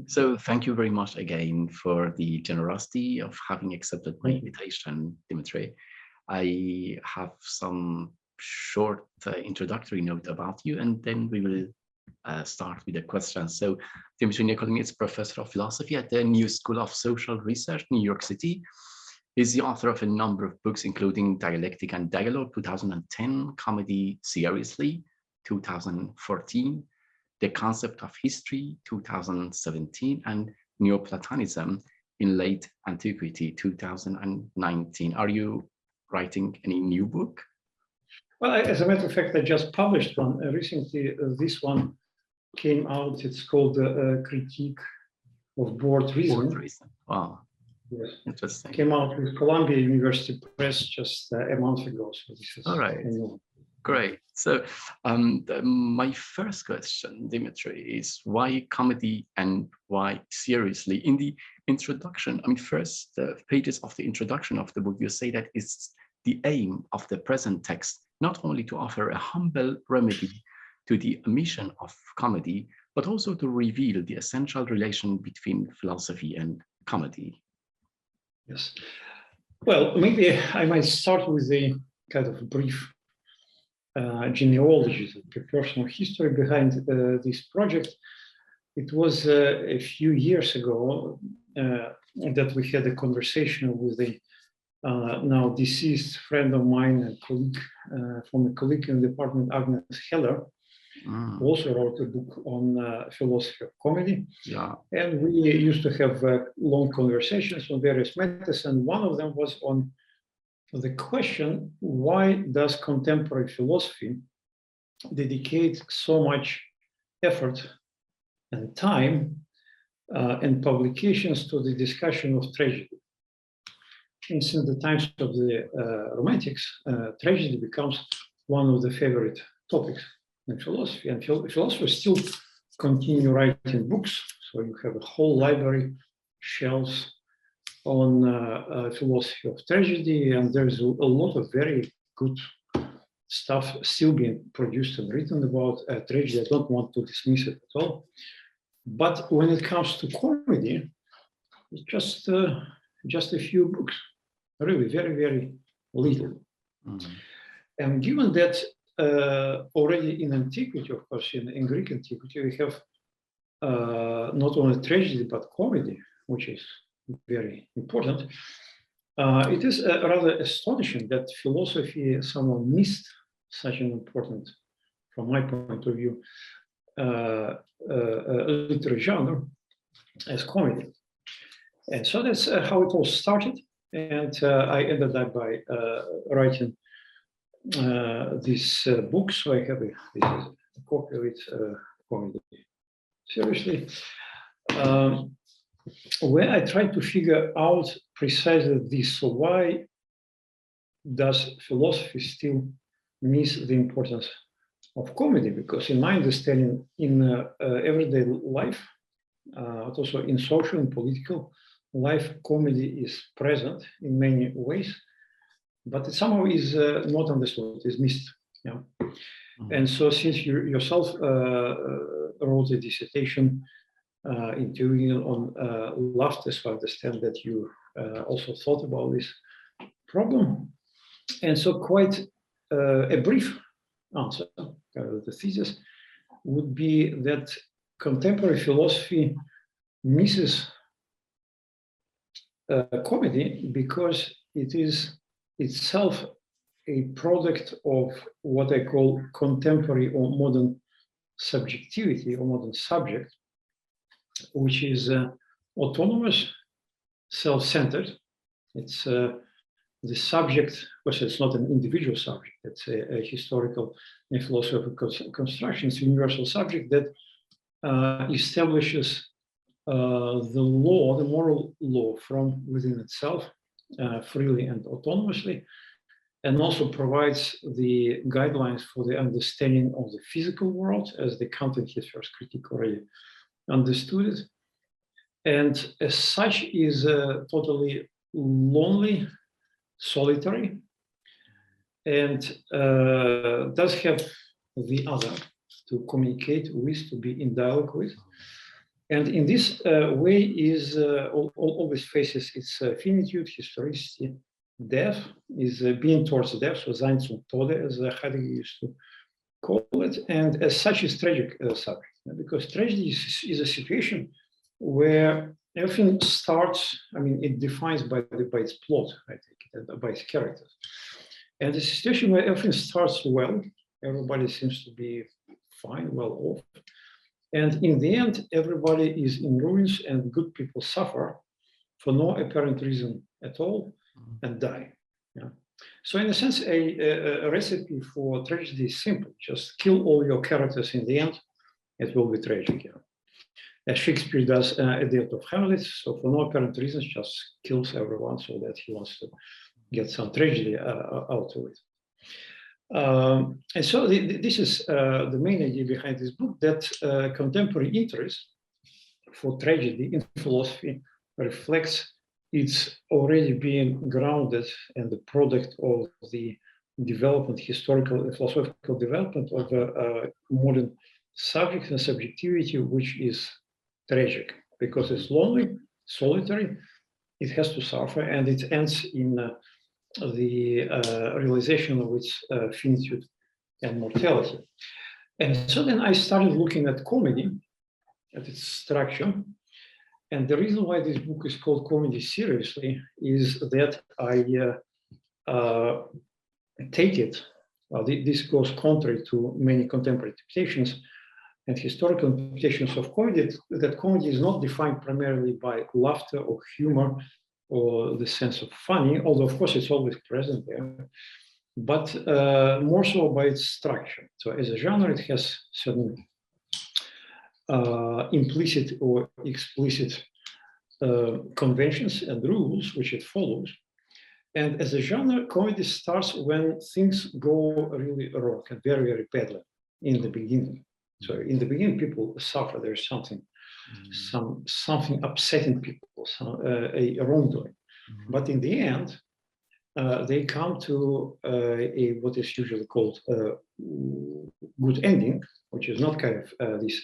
So thank you very much again for the generosity of having accepted my invitation, Dmitri. I have some short introductory note about you, and then we will start with the questions. So Dmitri Nikulin is professor of philosophy at the New School of Social Research, New York City. He's the author of a number of books, including Dialectic and Dialogue, 2010, Comedy Seriously, 2014, The Concept of History, 2017, and Neoplatonism in Late Antiquity, 2019. Are you writing any new book? Well, as a matter of fact, I just published one recently. This one came out. It's called Critique of Board Rhizome. Wow. Yes. Interesting. Came out with Columbia University Press just a month ago. So this is all right. Great. So my first question, Dmitri, is why comedy and why seriously? In the introduction, I mean, first pages of the introduction of the book, you say that it's the aim of the present text, not only to offer a humble remedy to the omission of comedy, but also to reveal the essential relation between philosophy and comedy. Yes. Well, maybe I might start with a kind of brief genealogy, the personal history behind this project. It was a few years ago that we had a conversation with a now deceased friend of mine and colleague from a collegiate department, Agnes Heller, who also wrote a book on philosophy of comedy. Yeah. And we used to have long conversations on various matters, and one of them was on the question, why does contemporary philosophy dedicate so much effort and time and publications to the discussion of tragedy? And since the times of the Romantics, tragedy becomes one of the favorite topics in philosophy, and philosophers still continue writing books. So you have a whole library, shelves on philosophy of tragedy, and there's a lot of very good stuff still being produced and written about tragedy. I don't want to dismiss it at all. But when it comes to comedy, it's just a few books, really very, very little. And given that already in antiquity, of course, in Greek antiquity, we have not only tragedy, but comedy, which is very important. It is rather astonishing that philosophy somehow missed such an important, from my point of view, literary genre as comedy. And so that's how it all started. And I ended up by writing this book. So I have this is a copy of it, comedy seriously, where I tried to figure out precisely this. So why does philosophy still miss the importance of comedy? Because in my understanding, in everyday life, but also in social and political life, comedy is present in many ways, but it somehow is not understood, is missed. Yeah. And so since you yourself wrote a dissertation interviewing on laughter, so I understand that you also thought about this problem. And so quite a brief answer, the thesis, would be that contemporary philosophy misses comedy because it is itself a product of what I call contemporary or modern subjectivity or modern subject, which is autonomous, self-centered. It's the subject, because it's not an individual subject, it's a historical and philosophical construction. It's a universal subject that establishes the law, the moral law from within itself, freely and autonomously, and also provides the guidelines for the understanding of the physical world, as the Kant in his first critique already understood it. And as such is totally lonely, solitary, and does have the other to communicate with, to be in dialogue with. And in this way is always faces its finitude, historicity, death, is being towards death, so sein zum Tode, as Heidegger used to call it, and as such is tragic subject, because tragedy is a situation where everything starts, I mean, it defines by its plot, I think, by its characters. And it's a situation where everything starts well, everybody seems to be fine, well off. And in the end, everybody is in ruins and good people suffer for no apparent reason at all and die. Yeah. So in a sense, a recipe for tragedy is simple. Just kill all your characters in the end, it will be tragic. Yeah. As Shakespeare does at the end of Hamlet, so for no apparent reasons, just kills everyone so that he wants to get some tragedy out of it. And so this is the main idea behind this book, that contemporary interest for tragedy in philosophy reflects its already being grounded and the product of the development, historical, philosophical development of modern subject and subjectivity, which is tragic because it's lonely, solitary, it has to suffer, and it ends in the realization of its finitude and mortality. And so then I started looking at comedy, at its structure. And the reason why this book is called Comedy Seriously is that I take it, well, this goes contrary to many contemporary interpretations and historical interpretations of comedy, that comedy is not defined primarily by laughter or humor or the sense of funny, although of course it's always present there, but more so by its structure. So as a genre, it has certain implicit or explicit conventions and rules which it follows. And as a genre, comedy starts when things go really wrong and very, very badly in the beginning. So in the beginning, people suffer. There's something upsetting people, a wrongdoing. But in the end, they come to what is usually called a good ending, which is not kind of this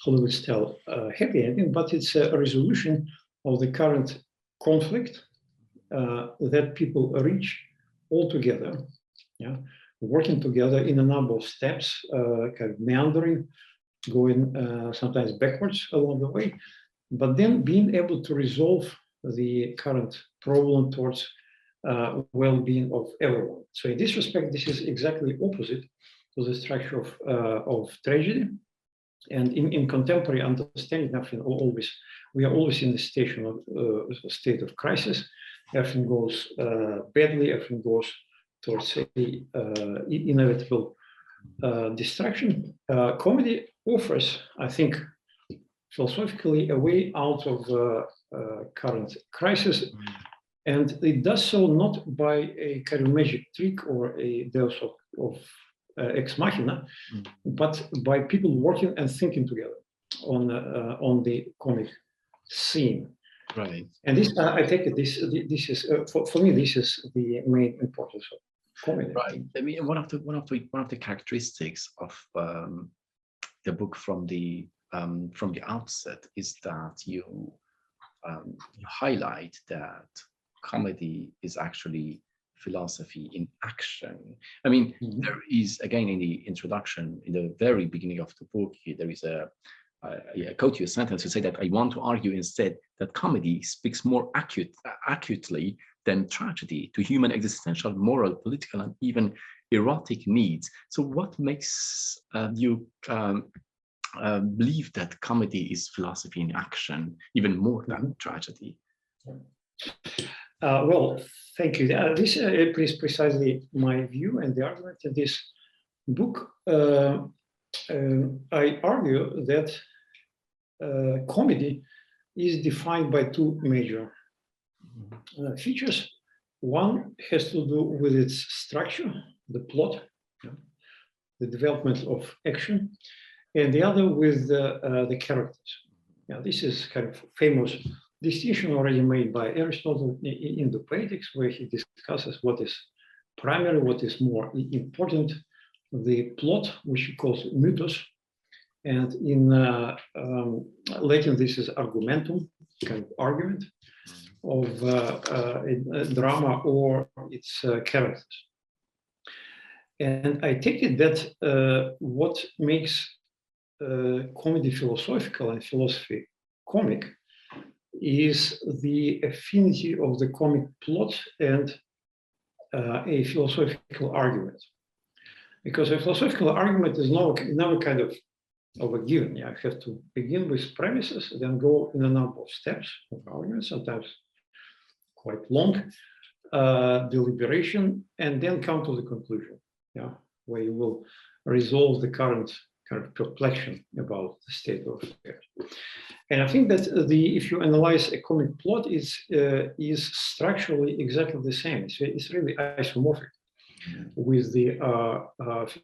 Hollywood-style happy ending, but it's a resolution of the current conflict that people reach all together, yeah, working together in a number of steps, kind of meandering, going sometimes backwards along the way, but then being able to resolve the current problem towards well-being of everyone. So in this respect, this is exactly opposite to the structure of tragedy. And in contemporary understanding, we are always in the state of crisis. Everything goes badly. Everything goes towards inevitable destruction. Comedy offers, I think, philosophically, a way out of current crisis, and it does so not by a kind of magic trick or a deus of ex machina, but by people working and thinking together on the comic scene. Right. And this, I take it, this is for me, this is the main importance of comedy. Right. I mean, one of the characteristics of the book from the outset is that you highlight that comedy is actually philosophy in action. I mean, there is, again, in the introduction, in the very beginning of the book, there is a quote you a sentence to say that I want to argue instead that comedy speaks more accurately than tragedy to human existential, moral, political, and even erotic needs. So what makes you believe that comedy is philosophy in action, even more than tragedy? Well, thank you. This is precisely my view and the argument in this book. I argue that comedy is defined by two major features. One has to do with its structure, the plot, the development of action, and the other with the characters. Now, this is kind of famous distinction already made by Aristotle in the Poetics, where he discusses what is primary, what is more important, the plot, which he calls mythos, And in Latin, this is argumentum, kind of argument of drama or its characters. And I take it that what makes comedy philosophical and philosophy comic is the affinity of the comic plot and a philosophical argument. Because a philosophical argument is never kind of a given. Yeah, I have to begin with premises, then go in a number of steps of argument, sometimes quite long deliberation, and then come to the conclusion. Yeah, where you will resolve the current kind of perplexion about the state of affairs. And I think that if you analyze a comic plot, is structurally exactly the same. It's really isomorphic with the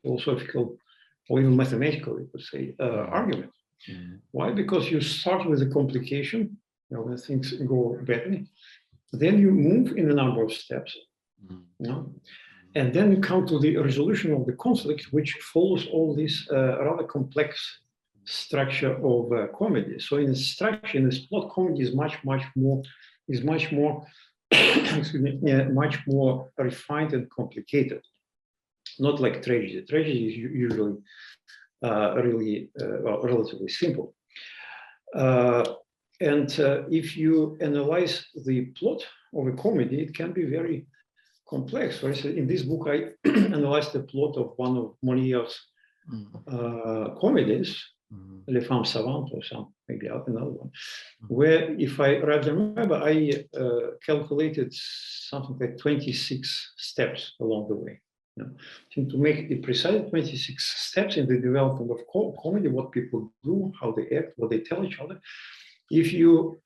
philosophical or even mathematical, you could say, argument. Why? Because you start with a complication, when things go badly, then you move in a number of steps, and then you come to the resolution of the conflict, which follows all this rather complex structure of comedy. So in the structure, in this plot, comedy is much more excuse me, much more refined and complicated. Not like tragedy. Tragedy is usually really relatively simple. And if you analyze the plot of a comedy, it can be very complex. For instance, in this book, I analyzed the plot of one of Molière's comedies, Les Femmes Savantes, or maybe another one, where, if I rightly remember, I calculated something like 26 steps along the way. To make it precise, 26 steps in the development of comedy, what people do, how they act, what they tell each other. If you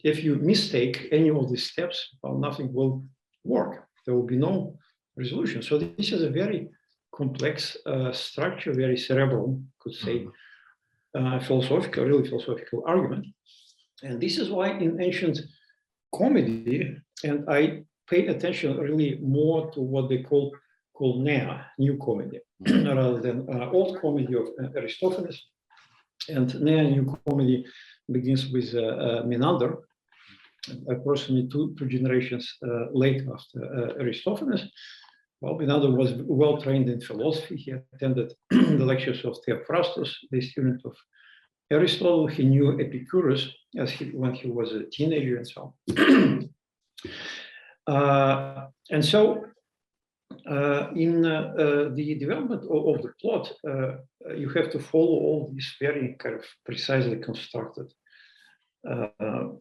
mistake any of these steps, well, nothing will work. There will be no resolution. So this is a very complex structure, very cerebral, could say, really philosophical argument. And this is why in ancient comedy, and I pay attention really more to what they call new comedy, rather than old comedy of Aristophanes. And new comedy begins with Menander, approximately two generations late after Aristophanes. Well, Menander was well trained in philosophy. He attended the lectures of Theophrastus, the student of Aristotle. He knew Epicurus when he was a teenager and so on. And so in the development of the plot, you have to follow all these very kind of precisely constructed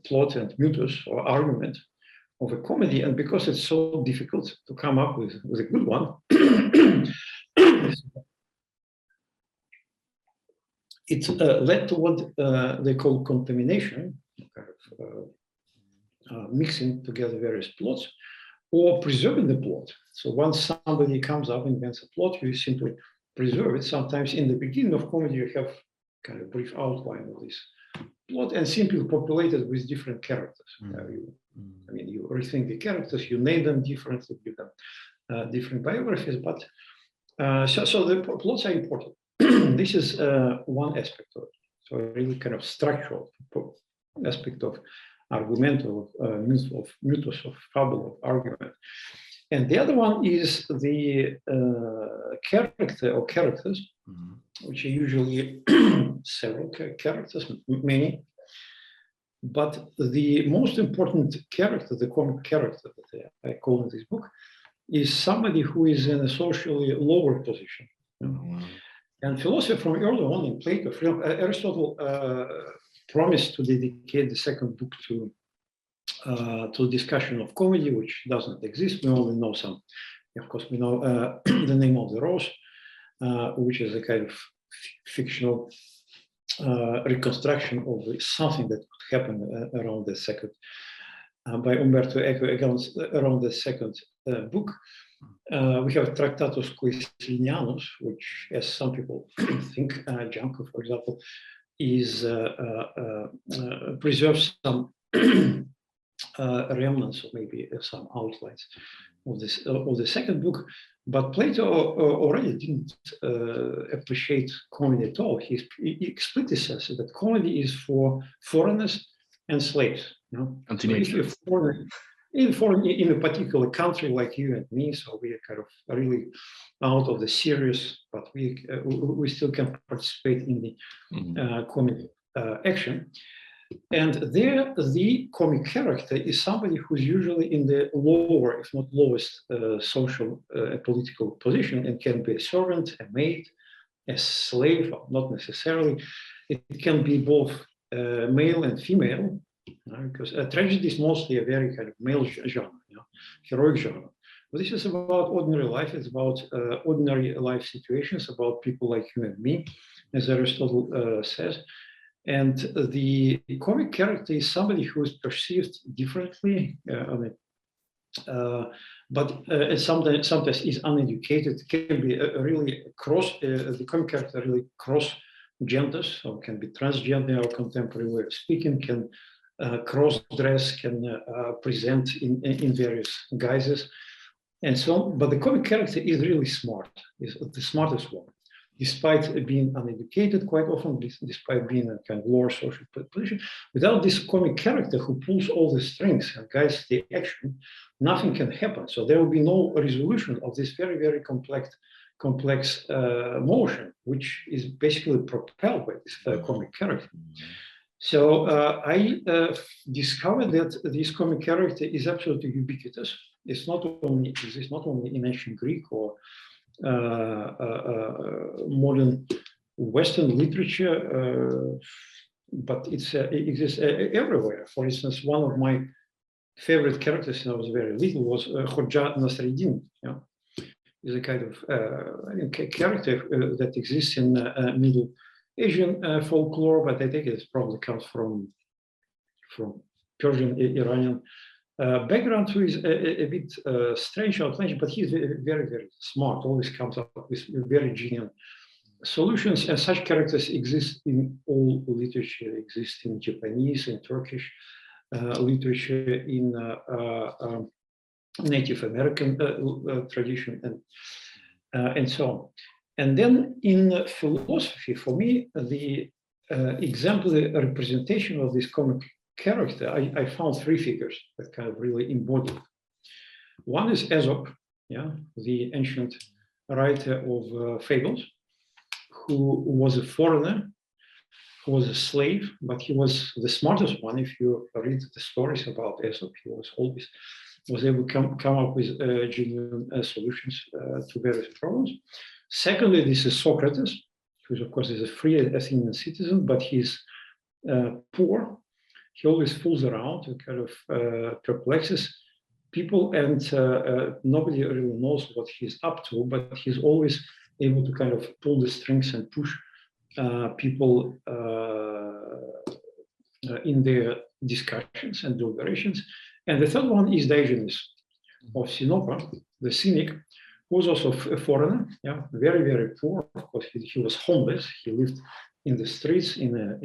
plot and mythos or argument of a comedy. And because it's so difficult to come up with a good one, it led to what they call contamination, kind of mixing together various plots, or preserving the plot. So once somebody comes up and invents a plot, you simply preserve it. Sometimes in the beginning of comedy, you have kind of brief outline of this plot and simply populate it with different characters. You rethink the characters, you name them differently, give them different biographies, but so the plots are important. This is one aspect of it. So really kind of structural aspect of argumental, mythos of fable, of argument. And the other one is the character or characters, which are usually several characters, many. But the most important character, the comic character that I call in this book, is somebody who is in a socially lower position. And philosophy from early on in Plato, Aristotle promised to dedicate the second book to discussion of comedy, which doesn't exist. We only know some. Of course, we know the name of the rose, which is a kind of fictional reconstruction of something that could happen around the second, by Umberto Eco, around the second book. We have Tractatus Quislianus, which, as some people think, Janko, for example, is preserves some remnants or maybe some outlines of the second book. But Plato already didn't appreciate comedy at all. He explicitly says that comedy is for foreigners and slaves. You know? And so if you're foreign in a particular country like you and me, so we are kind of really out of the serious, but we still can participate in the comedy action. And there, the comic character is somebody who's usually in the lower, if not lowest, social political position, and can be a servant, a maid, a slave, not necessarily. It can be both male and female, because tragedy is mostly a very kind of male genre, you know, heroic genre. But this is about ordinary life. It's about ordinary life situations, about people like you and me, as Aristotle says. And the comic character is somebody who is perceived differently, but sometimes is uneducated. Can be really cross. The comic character really cross genders, so can be transgender or contemporary way of speaking. Can cross-dress, can present in various guises, and so on. But the comic character is really smart. Is the smartest one. Despite being uneducated quite often, despite being in a kind of lower social position, without this comic character who pulls all the strings and guides the action, nothing can happen. So there will be no resolution of this very, very complex motion, which is basically propelled by this comic character. So I discovered that this comic character is absolutely ubiquitous. It's not only exists not only in ancient Greek or modern Western literature, but it exists everywhere. For instance, one of my favorite characters when I was very little was Hodja Nasreddin. Yeah, is a kind of character that exists in Middle Asian folklore, but I think it probably comes from Persian, Iranian background, who is a bit strange outlandish, but he's very, very smart, always comes up with very genuine solutions. And such characters exist in all literature, exist in Japanese, in Turkish literature, in Native American tradition, and so on. And then in philosophy, for me, the exemplary representation of this comic character, I found three figures that kind of really embody it. One is Aesop, yeah, the ancient writer of fables, who was a foreigner, who was a slave, but he was the smartest one. If you read the stories about Aesop, he was always able to come up with genuine solutions to various problems. Secondly, this is Socrates, who of course is a free Athenian citizen, but he's poor. He always fools around and kind of perplexes people, and nobody really knows what he's up to, but he's always able to kind of pull the strings and push people in their discussions and deliberations. And the third one is Diogenes of Sinope, the cynic, who was also a foreigner, yeah, very, very poor. Of course, he was homeless. He lived in the streets in a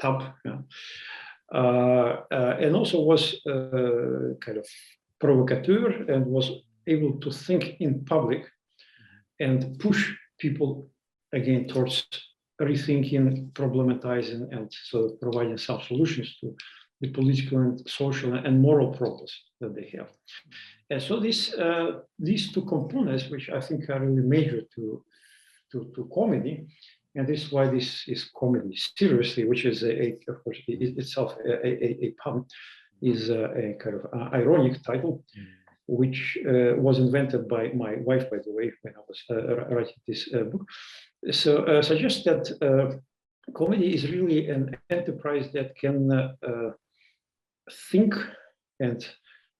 tub, yeah. And also was kind of provocateur and was able to think in public and push people again towards rethinking, problematizing, and so providing some solutions to the political and social and moral problems that they have. And so these two components, which I think are really major to comedy, and this is why this is comedy seriously, which is of course itself a pun, is a kind of ironic title, which was invented by my wife, by the way, when I was writing this book. So suggests that comedy is really an enterprise that can think and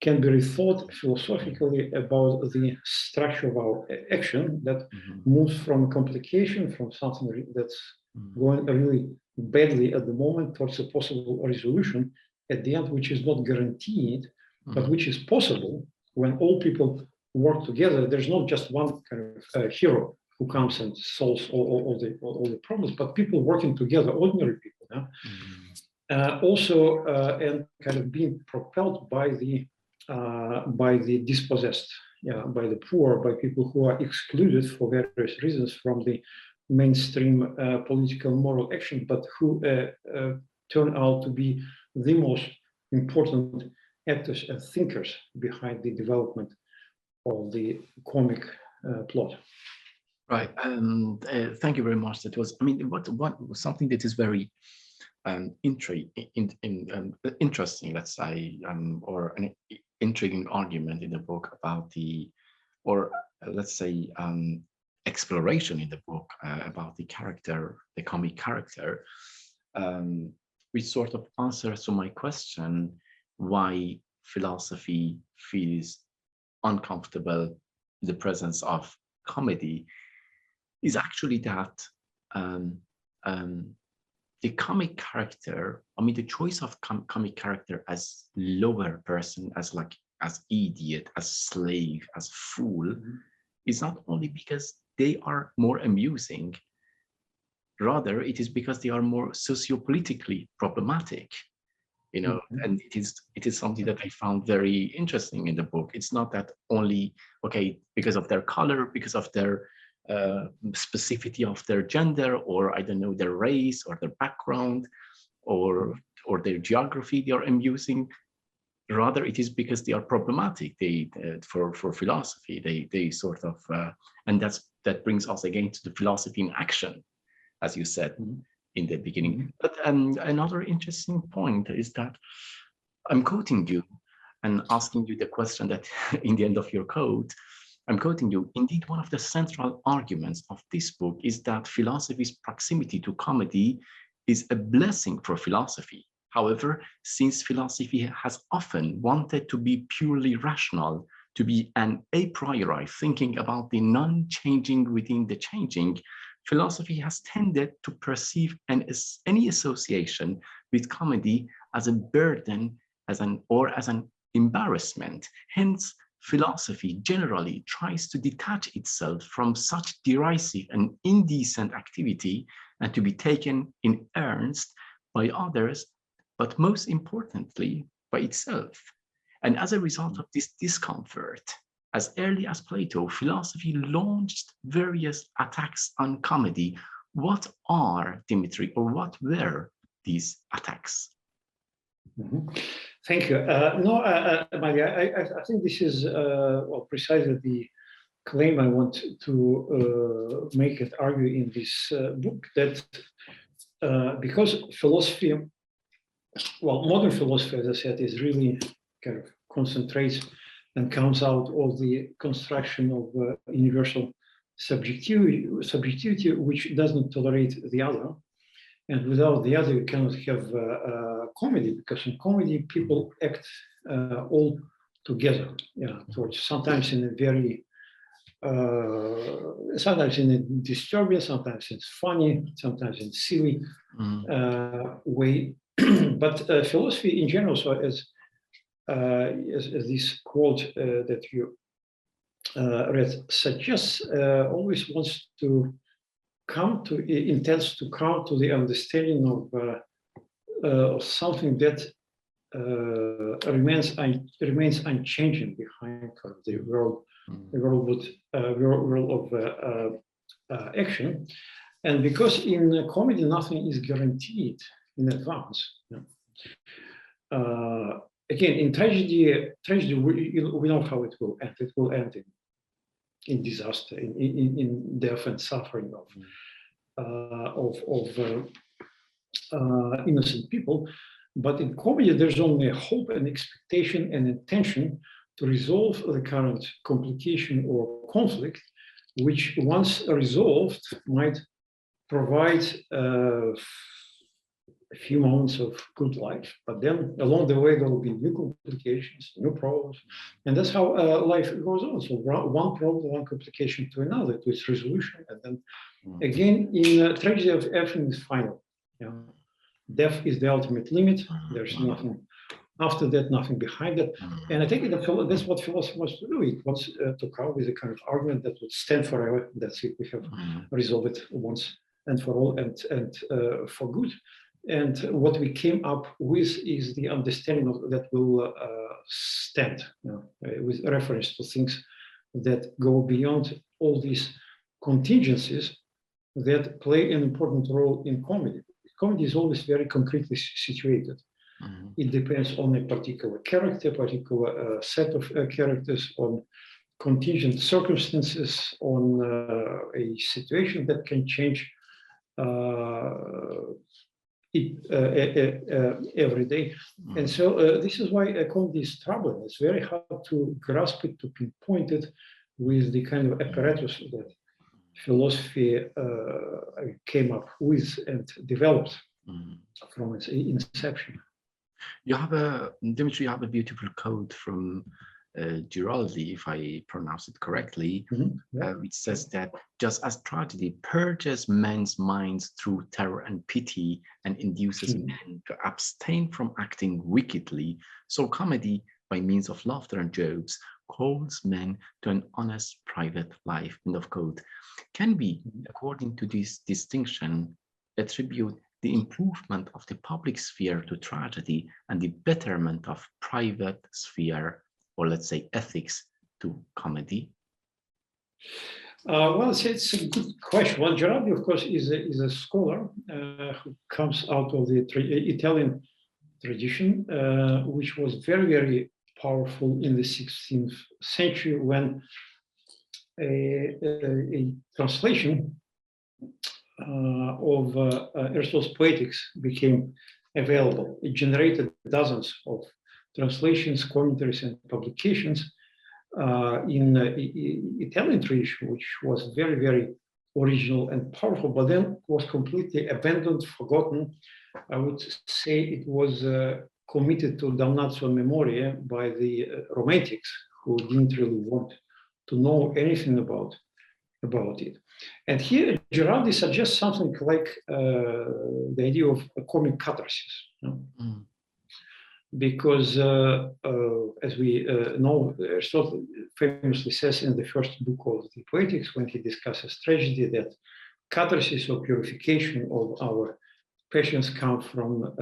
can be rethought philosophically about the structure of our action that moves from complication, from something that's going really badly at the moment towards a possible resolution at the end, which is not guaranteed, but which is possible when all people work together. There's not just one kind of hero who comes and solves all the problems, but people working together, ordinary people. Yeah? Also, and kind of being propelled by the by the dispossessed, by the poor, by people who are excluded for various reasons from the mainstream political moral action, but who turn out to be the most important actors and thinkers behind the development of the comic plot. Right. Thank you very much. That was, I mean, what something that is very interesting, let's say, or an intriguing argument in the book about the, or let's say, exploration in the book about the character, the comic character, which sort of answers to my question why philosophy feels uncomfortable in the presence of comedy, is actually that the comic character, I mean, the choice of comic character as lower person, as like, as idiot, as slave, as fool, is not only because they are more amusing, rather it is because they are more sociopolitically problematic, you know. And it is something that I found very interesting in the book. It's not that only, okay, because of their color, because of their specificity of their gender, or I don't know, their race or their background, or their geography, they are amusing. Rather, it is because they are problematic. They for philosophy, they sort of, and that brings us again to the philosophy in action, as you said in the beginning. But another interesting point is that I'm quoting you and asking you the question that in the end of your quote, I'm quoting you. Indeed, one of the central arguments of this book is that philosophy's proximity to comedy is a blessing for philosophy. However, since philosophy has often wanted to be purely rational, to be an a priori thinking about the non-changing within the changing, philosophy has tended to perceive any association with comedy as a burden, as an embarrassment. Hence, philosophy generally tries to detach itself from such derisive and indecent activity and to be taken in earnest by others, but most importantly, by itself. And as a result of this discomfort, as early as Plato, philosophy launched various attacks on comedy. What are, Dmitri, or what were these attacks? Thank you. Maria, I think this is well, precisely the claim I want to make and argue in this book, that because philosophy, well, modern philosophy, as I said, is really kind of concentrates and counts out all the construction of universal subjectivity, which doesn't tolerate the other. And without the other, you cannot have comedy, because in comedy, people act all together, towards sometimes in a very, sometimes in a disturbing, sometimes it's funny, sometimes in silly way. But philosophy in general, so as this quote that you read suggests, always wants to intends to come to the understanding of something that remains unchanging behind the world of action. And because in comedy nothing is guaranteed in advance. Again, in tragedy we know how it will end. It will end in disaster, in death and suffering of innocent people. But in comedy, there's only hope and expectation and intention to resolve the current complication or conflict, which once resolved might provide a few moments of good life. But then along the way, there will be new complications, new problems. And that's how life goes on. So one problem, one complication to another, to its resolution. And then again, in tragedy of everything is final. Death is the ultimate limit. There's nothing after that, nothing behind that. And I think that's what philosophy wants to do. It wants to come with a kind of argument that would stand forever. That's it. We have resolved it once and for all and for good. And what we came up with is the understanding of, that will stand, with reference to things that go beyond all these contingencies that play an important role in comedy. Comedy is always very concretely situated. Mm-hmm. It depends on a particular character, particular set of characters, on contingent circumstances, on a situation that can change every day. Mm. And so this is why comedy is troubling. It's very hard to grasp it, to pinpoint it with the kind of apparatus that philosophy came up with and developed from its inception. You have Dmitri, you have a beautiful quote from Giraldi, if I pronounce it correctly, which says that just as tragedy purges men's minds through terror and pity and induces men to abstain from acting wickedly, so comedy, by means of laughter and jokes, calls men to an honest private life. End of quote. Can we, according to this distinction, attribute the improvement of the public sphere to tragedy and the betterment of private sphere, or let's say ethics, to comedy? Well, it's a good question. Well, Giraldi, of course, is a scholar who comes out of the Italian tradition, which was very, very powerful in the 16th century when a translation of Aristotle's Poetics became available. It generated dozens of translations, commentaries, and publications in Italian tradition, which was very, very original and powerful, but then was completely abandoned, forgotten. I would say it was committed to damnatio memoriae by the Romantics, who didn't really want to know anything about it. And here, Giraldi suggests something like the idea of a comic catharsis. Because as we know, Aristotle famously says in the first book of the Poetics, when he discusses tragedy, that catharsis or purification of our passions come from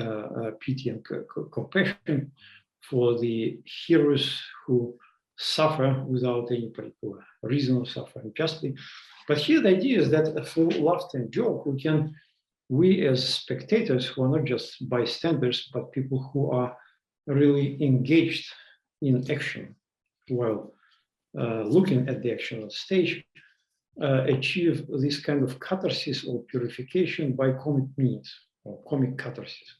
pity and compassion for the heroes who suffer without any particular reason of suffering justly. But here the idea is that through laughter and joke, we as spectators, who are not just bystanders, but people who are really engaged in action while looking at the action on stage, achieve this kind of catharsis or purification by comic means, or comic catharsis,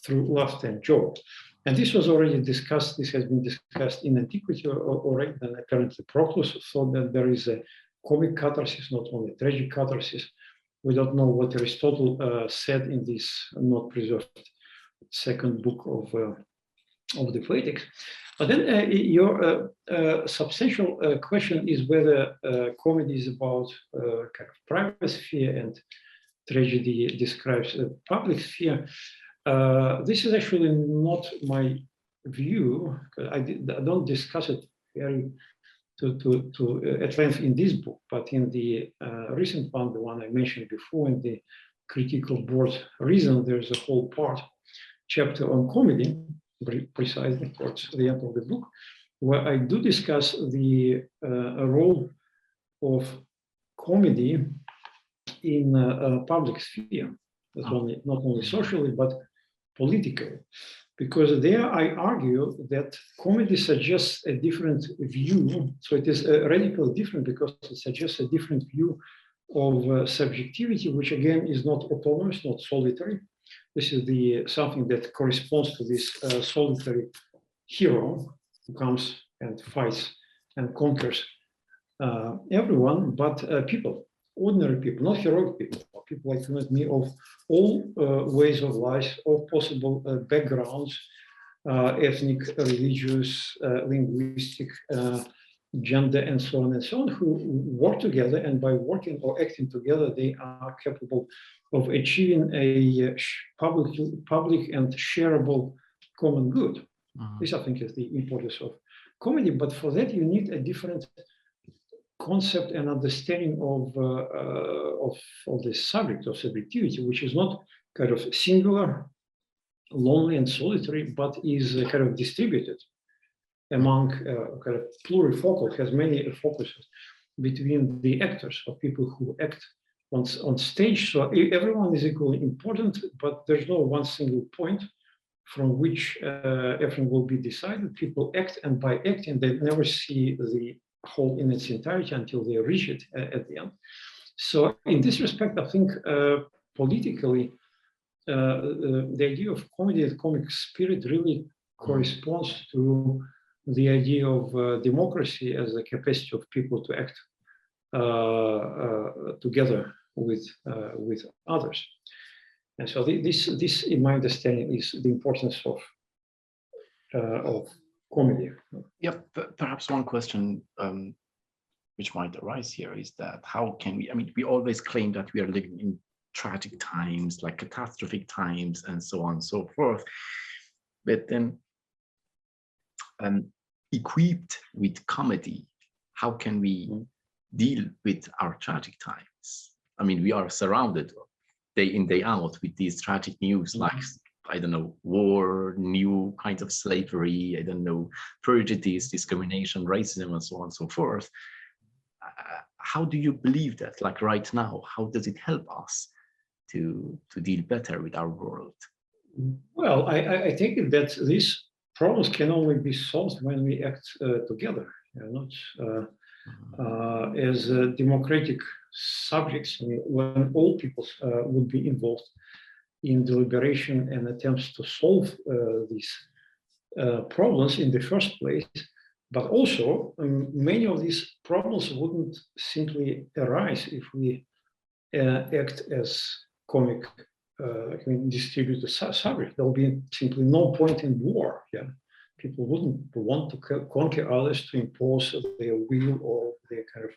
through laughter and joke. And this was already discussed, this has been discussed in antiquity already, and apparently Proclus thought that there is a comic catharsis, not only a tragic catharsis. We don't know what Aristotle said in this not preserved second book of the Poetics. But then your substantial question is whether comedy is about kind of private sphere and tragedy describes a public sphere. This is actually not my view. I don't discuss it very at length in this book, but in the recent one, the one I mentioned before, in the critical board Rhizome, there's a whole chapter on comedy, precisely towards the end of the book, where I do discuss the role of comedy in public sphere, not only socially, but politically. Because there I argue that comedy suggests a different view. So it is radically different because it suggests a different view of subjectivity, which again is not autonomous, not solitary. This is something that corresponds to this solitary hero who comes and fights and conquers everyone, but people, ordinary people, not heroic people, people like you and me, of all ways of life, all possible backgrounds, ethnic, religious, linguistic, gender, and so on, who work together, and by working or acting together, they are capable of achieving a public and shareable common good. This, I think, is the importance of comedy. But for that, you need a different concept and understanding of the subject of subjectivity, which is not kind of singular, lonely and solitary, but is kind of distributed among kind of plurifocal, has many focuses between the actors or people who act on stage. So everyone is equally important, but there's no one single point from which everything will be decided. People act, and by acting, they never see the whole in its entirety until they reach it at the end. So in this respect, I think politically, the idea of comedy, the comic spirit really corresponds to the idea of democracy as the capacity of people to act together with others. And so this, in my understanding, is the importance of comedy. Yep. Perhaps one question which might arise here is that how can we, I mean, we always claim that we are living in tragic times, like catastrophic times, and so on and so forth. But then equipped with comedy, how can we deal with our tragic times? I mean, we are surrounded day in, day out with these tragic news, like, I don't know, war, new kinds of slavery, I don't know, prejudice, discrimination, racism, and so on and so forth. How do you believe that, like right now, how does it help us to deal better with our world? Well, I think that these problems can only be solved when we act together, not as democratic subjects. I mean, when all people would be involved in deliberation and attempts to solve these problems in the first place, but also many of these problems wouldn't simply arise if we act as comic distributed subject. There'll be simply no point in war. Yeah, people wouldn't want to conquer others to impose their will or their kind of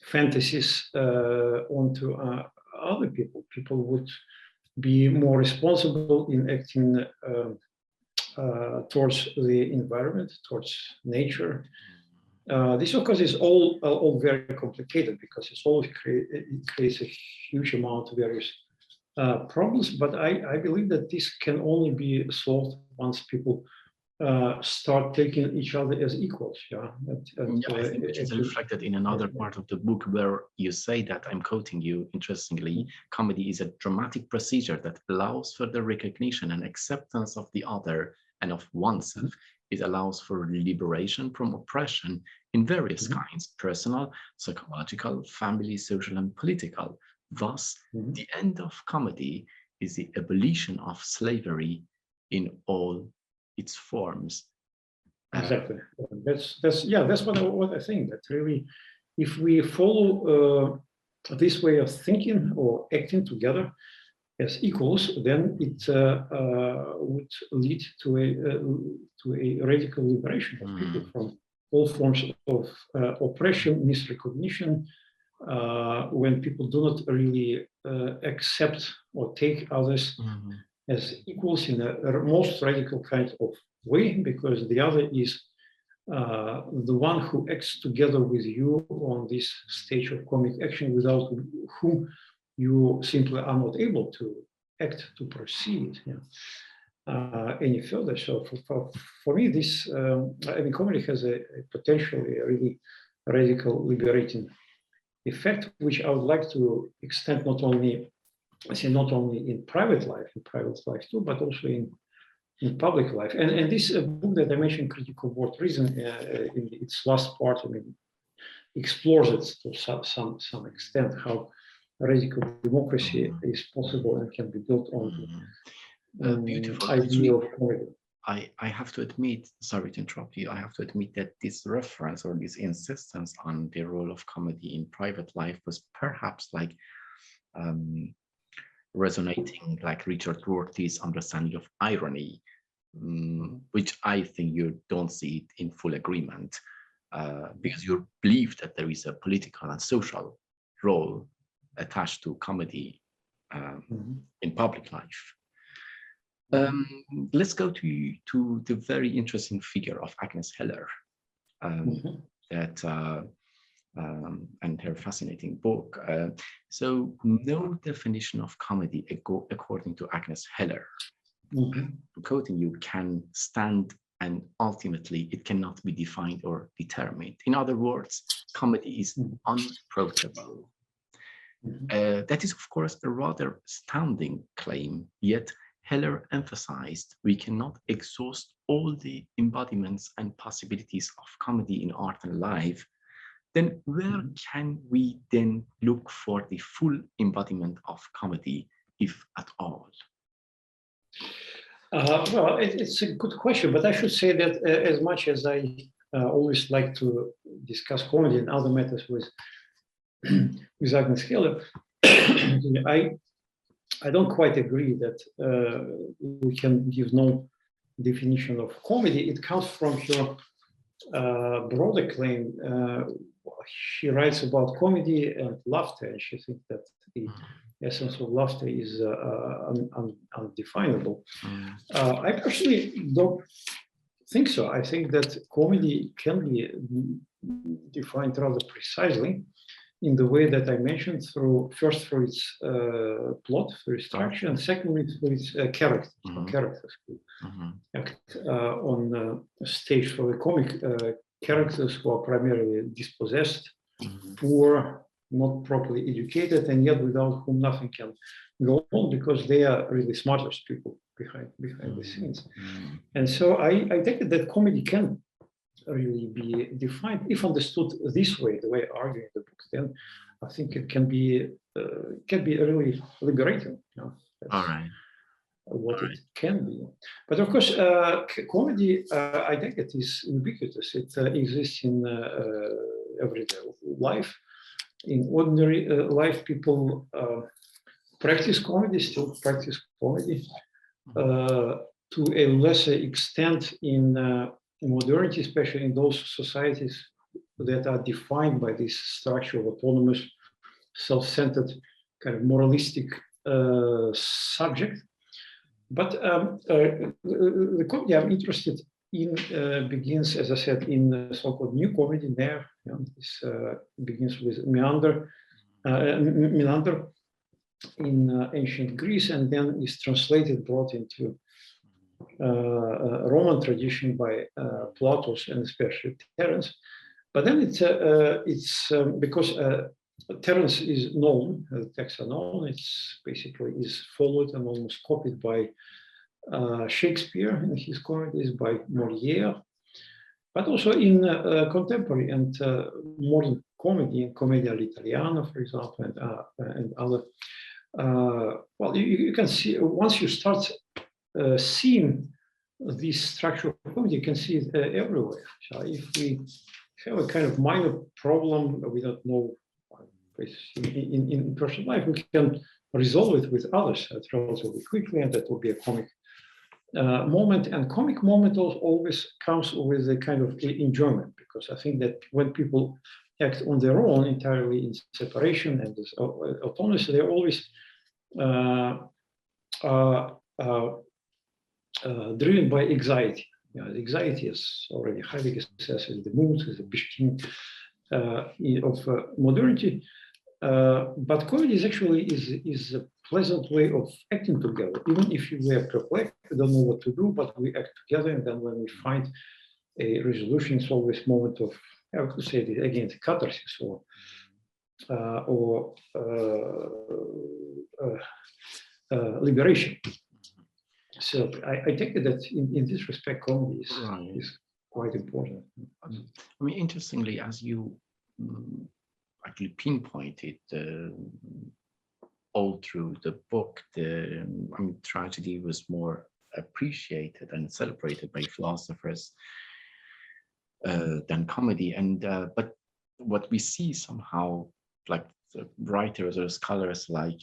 fantasies onto other people. People would be more responsible in acting towards the environment, towards nature. This, of course, is all very complicated because it creates a huge amount of various problems. But I believe that this can only be solved once people start taking each other as equals. Yeah, I think which is reflected in another part of the book where you say that, I'm quoting you, interestingly, comedy is a dramatic procedure that allows for the recognition and acceptance of the other and of oneself. It allows for liberation from oppression in various kinds, personal, psychological, family, social, and political. Thus, the end of comedy is the abolition of slavery in all its forms. Exactly. That's what I think. That really, if we follow this way of thinking or acting together as equals, then it would lead to a radical liberation of people from all forms of oppression, misrecognition. When people do not really accept or take others as equals in a most radical kind of way, because the other is the one who acts together with you on this stage of comic action, without whom you simply are not able to act, to proceed any further. So for me, this comedy has a potentially a really radical liberating effect, which I would like to extend not only in private life too, but also in public life. And this book that I mentioned, Critical World Reason, in its last part, explores it to some extent, how radical democracy is possible and can be built on beautiful idea of comedy. I have to admit, sorry to interrupt you, I have to admit that this reference or this insistence on the role of comedy in private life was perhaps like resonating like Richard Rorty's understanding of irony, which I think you don't see it in full agreement, because you believe that there is a political and social role attached to comedy in public life. Let's go to the very interesting figure of Agnes Heller, that and her fascinating book. So no definition of comedy, according to Agnes Heller, quoting you, can stand, and ultimately it cannot be defined or determined. In other words, comedy is unapproachable. That is, of course, a rather astounding claim, yet Heller emphasized we cannot exhaust all the embodiments and possibilities of comedy in art and life. Then where can we then look for the full embodiment of comedy, if at all? Well, it's a good question, but I should say that as much as I always like to discuss comedy and other matters with Agnes Heller, I don't quite agree that we can give no definition of comedy. It comes from her broader claim. She writes about comedy and laughter, and she thinks that the essence of laughter is undefinable. I personally don't think so. I think that comedy can be defined rather precisely in the way that I mentioned, first through its plot, through its structure, and secondly through its characters. Characters act on stage for the comic characters who are primarily dispossessed, poor, not properly educated, and yet without whom nothing can go on, because they are really smartest people behind the scenes. And so I take it that comedy can really be defined, if understood this way, the way I argue in the book, then I think it can be really liberating. All right. What it can be. But of course, comedy, I think it is ubiquitous. It exists in everyday life. In ordinary life, people practice comedy, still practice comedy to a lesser extent in modernity, especially in those societies that are defined by this structure of autonomous, self-centered, kind of moralistic subject. But the comedy I'm interested in begins, as I said, in so-called new comedy. There, this begins with Menander in ancient Greece, and then is translated, brought into Roman tradition by Plautus and especially Terence. But then it's because Terence is known, the texts are known, it's basically is followed and almost copied by Shakespeare in his comedies, by Molière, but also in contemporary and modern comedy, in Commedia all'Italiana, for example, and other. Well, you can see, once you start seeing this structure of comedy, you can see it everywhere. So if we have a kind of minor problem, we don't know in personal life, we can resolve it with others relatively quickly, and that will be a comic moment. And comic moment always comes with a kind of enjoyment, because I think that when people act on their own, entirely in separation and this autonomous, they're always driven by anxiety. Anxiety is already highly assessed as the mood, as the beginning of modernity. But comedy is actually is a pleasant way of acting together. Even if you were perplexed, you don't know what to do, but we act together, and then when we find a resolution, it's always a moment of, I would say it again, catharsis or liberation. So I take it that in this respect, comedy is quite important. I mean, interestingly, as you actually pinpointed all through the book, tragedy was more appreciated and celebrated by philosophers than comedy. And but what we see somehow, like the writers or scholars like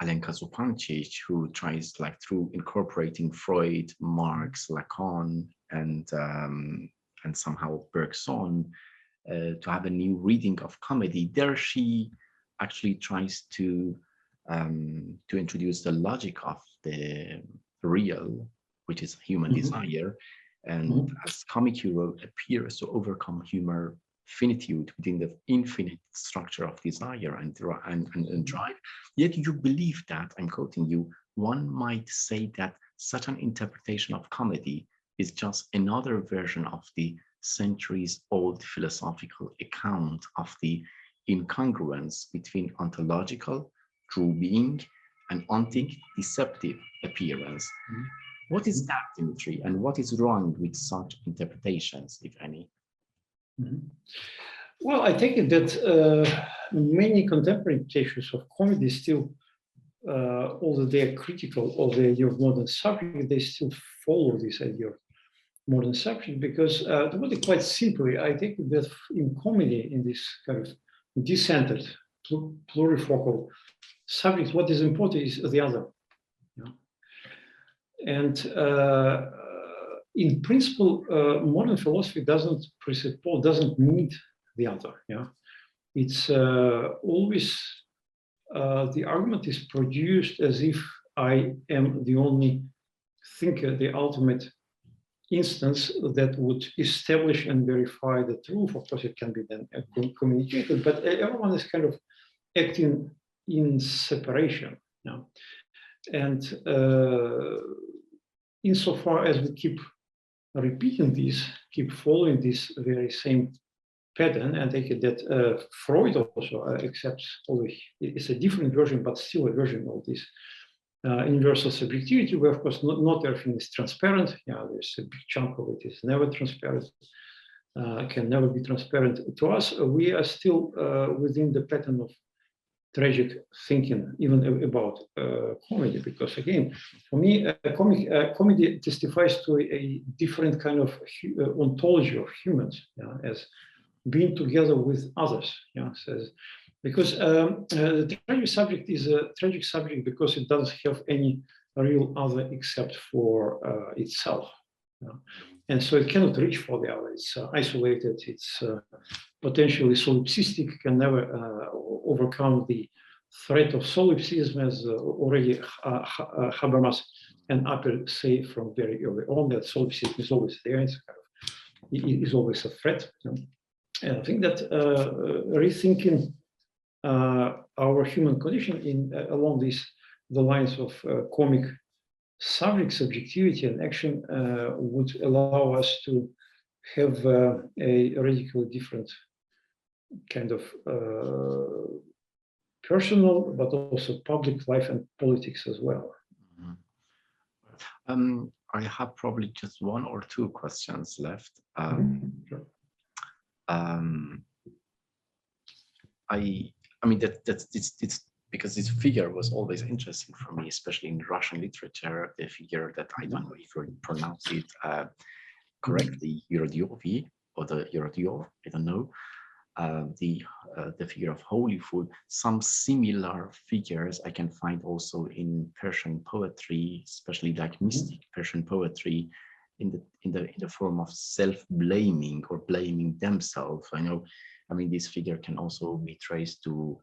Alenka Zupancic, who tries, like, through incorporating Freud, Marx, Lacan, and somehow Bergson, to have a new reading of comedy. There she actually tries to introduce the logic of the real, which is human desire, and as comic hero appears to overcome humor finitude, within the infinite structure of desire and drive. Yet you believe that, I'm quoting you, one might say that such an interpretation of comedy is just another version of the centuries-old philosophical account of the incongruence between ontological, true being, and ontic, deceptive appearance. What is that, Dmitri, and what is wrong with such interpretations, if any? Well, I take it that many contemporary interpretations of comedy still, although they are critical of the idea of modern subject, they still follow this idea of modern subject, because to put it quite simply, I think that in comedy, in this kind of decentered, plurifocal subject, what is important is the other. And in principle, modern philosophy doesn't need the other. It's always, the argument is produced as if I am the only thinker, the ultimate instance that would establish and verify the truth. Of course, it can be then communicated, but everyone is kind of acting in separation. And insofar as we keep repeating this, keep following this very same pattern, and take it that Freud also accepts, although it's a different version, but still a version of this universal subjectivity, where of course not everything is transparent. There's a big chunk of it is never transparent, can never be transparent to us. We are still within the pattern of tragic thinking, even about comedy, because again, for me, comedy testifies to a different kind of ontology of humans, as being together with others. Because the tragic subject is a tragic subject because it doesn't have any real other except for itself. And so it cannot reach for the other. It's isolated, it's potentially solipsistic, can never overcome the threat of solipsism, as already Habermas and Appel say from very early on, that solipsism is always there, it is always a threat. And I think that rethinking our human condition along the lines of comic subject subjectivity and action would allow us to have a radically different kind of personal, but also public life and politics as well. I have probably just one or two questions left. Sure. I mean it's because this figure was always interesting for me, especially in Russian literature. The figure that I don't know if you pronounce it correctly, Yurodiovi or the Yurodyov, I don't know. The figure of holy food. Some similar figures I can find also in Persian poetry, especially like mystic Persian poetry, in the form of self-blaming or blaming themselves. I mean, this figure can also be traced to,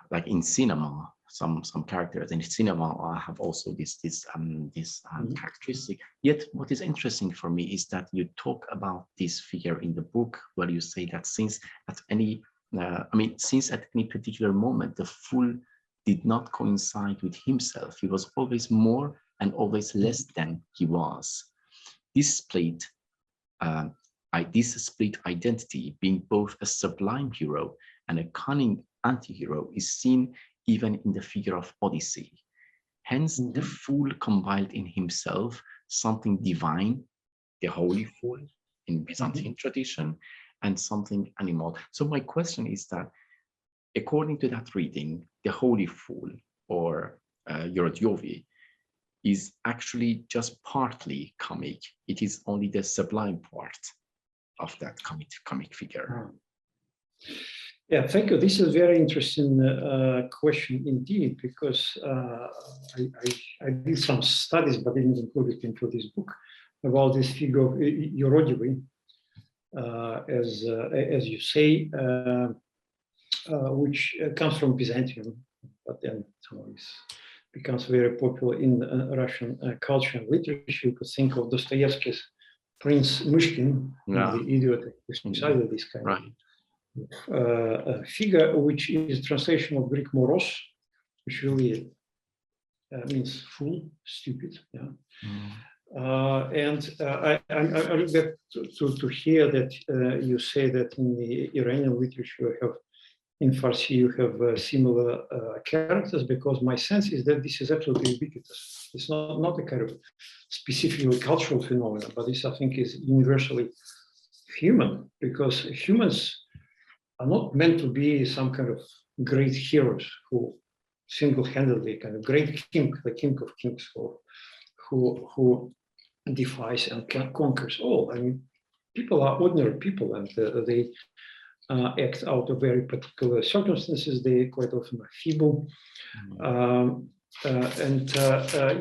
like in cinema, some characters in cinema have also this characteristic. Yet what is interesting for me is that you talk about this figure in the book, where you say that since at any particular moment the fool did not coincide with himself, he was always more and always less than he was. This split identity, being both a sublime hero and a cunning anti-hero, is seen even in the figure of Odyssey. Hence, the fool combined in himself something divine, the holy fool in Byzantine tradition, and something animal. So my question is that, according to that reading, the holy fool, or Yurodiovi, is actually just partly comic. It is only the sublime part of that comic figure. Yeah, thank you. This is a very interesting question indeed, because I did some studies, but didn't include it into this book, about this figure of Yurodiovi, as you say, which comes from Byzantium, but then becomes very popular in Russian culture and literature. You could think of Dostoevsky's Prince Myshkin, Yeah. the idiot, precisely this kind Right. of figure, which is translation of Greek moros, which really means fool, stupid. Yeah. I regret to hear that you say that in the Iranian literature you have, in Farsi, you have similar characters, because my sense is that this is absolutely ubiquitous. It's not a kind of specifically cultural phenomenon, but this, I think, is universally human, because humans are not meant to be some kind of great heroes who single-handedly, kind of great king, the king of kings, who defies and conquers all. I mean, people are ordinary people, and they act out of very particular circumstances. They quite often are feeble.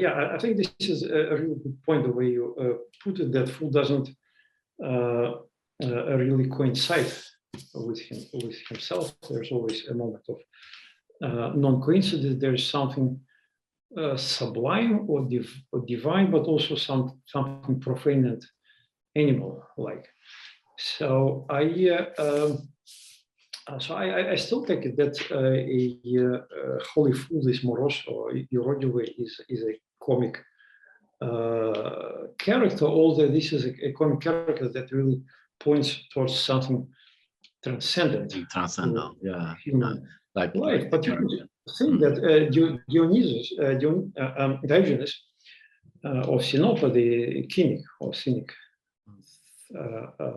Yeah, I think this is a really good point, the way you put it, that fool doesn't really coincide with himself. There's always a moment of non-coincidence. There's something sublime or divine, but also something profane and animal-like. So I still take it that a holy fool, this Moros or Yurodivy, is a comic character, although this is a comic character that really points towards something transcendent. Transcendent, yeah. Human like life. But you can think that Diogenes of Sinope, the cynic or cynic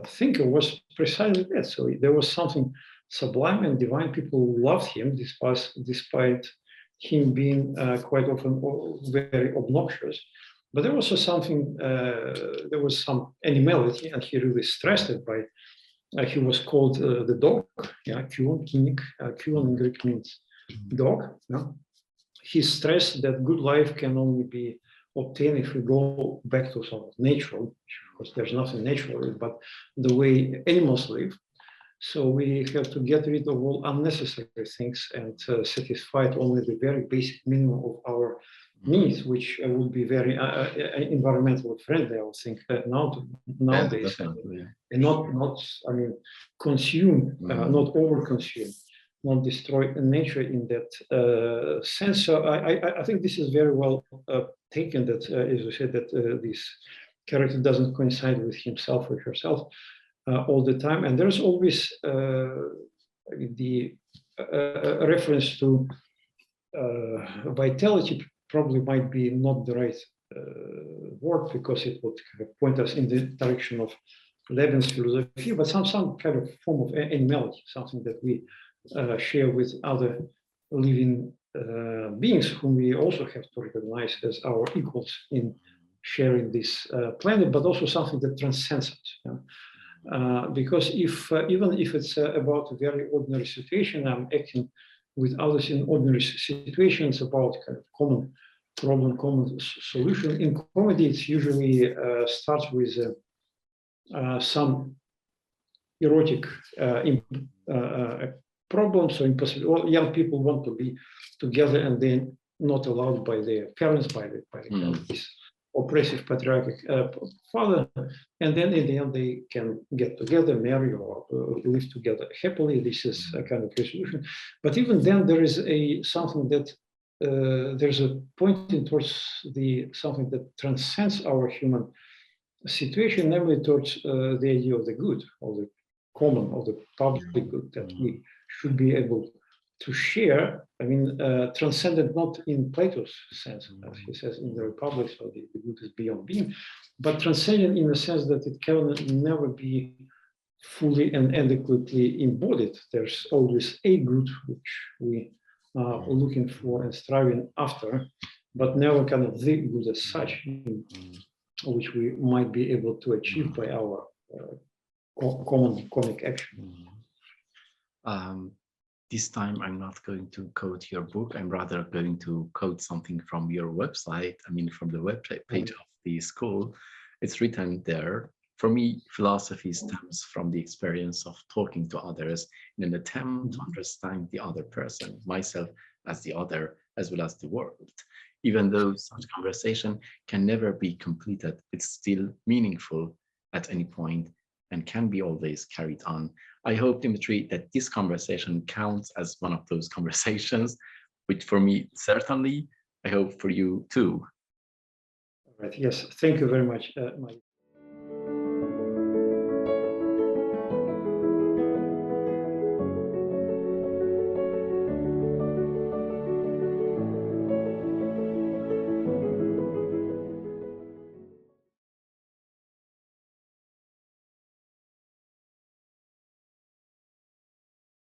thinker, was precisely that. So there was something sublime and divine. People loved him despite him being quite often very obnoxious. But there was also something, there was some animality, and he really stressed it by, he was called the dog, yeah, Kuon, cynic. Kuon in Greek means dog. Yeah. He stressed that good life can only be obtained if we go back to some natural, because there's nothing natural, but the way animals live. So we have to get rid of all unnecessary things and satisfy only the very basic minimum of our needs, which would be very environmentally friendly, I would think, nowadays. Yeah. And not, I mean, consume, not over-consume, not destroy nature in that sense. So I think this is very well taken, that, as you said, that this character doesn't coincide with himself or herself all the time. And there's always the reference to vitality, probably might be not the right word, because it would kind of point us in the direction of Levin's philosophy, but some kind of form of animality, something that we share with other living beings, whom we also have to recognize as our equals in sharing this planet, but also something that transcends it. Yeah? Because even if it's about a very ordinary situation, I'm acting with others in ordinary situations, about kind of common problem, common solution. In comedy, it's usually starts with some erotic problems or impossible. Well, young people want to be together, and then not allowed by their parents, by the oppressive patriarchal father, and then in the end they can get together, marry, or live together happily. This is a kind of resolution. But even then, there is something that there's a pointing towards something that transcends our human situation, namely towards the idea of the good, of the common, of the public good, that we should be able to share. I mean, transcendent not in Plato's sense, as he says in the Republic, so the good is beyond being, but transcendent in the sense that it can never be fully and adequately embodied. There's always a good which we are looking for and striving after, but never kind of the good as such, which we might be able to achieve by our common comic action. This time I'm not going to quote your book. I'm rather going to quote something from your website. I mean, from the web page of the school. It's written there: for me, philosophy stems from the experience of talking to others in an attempt to understand the other person, myself as the other, as well as the world. Even though such conversation can never be completed, it's still meaningful at any point and can be always carried on. I hope, Dmitri, that this conversation counts as one of those conversations, which for me, certainly, I hope for you too. All right. Yes. Thank you very much, Mike.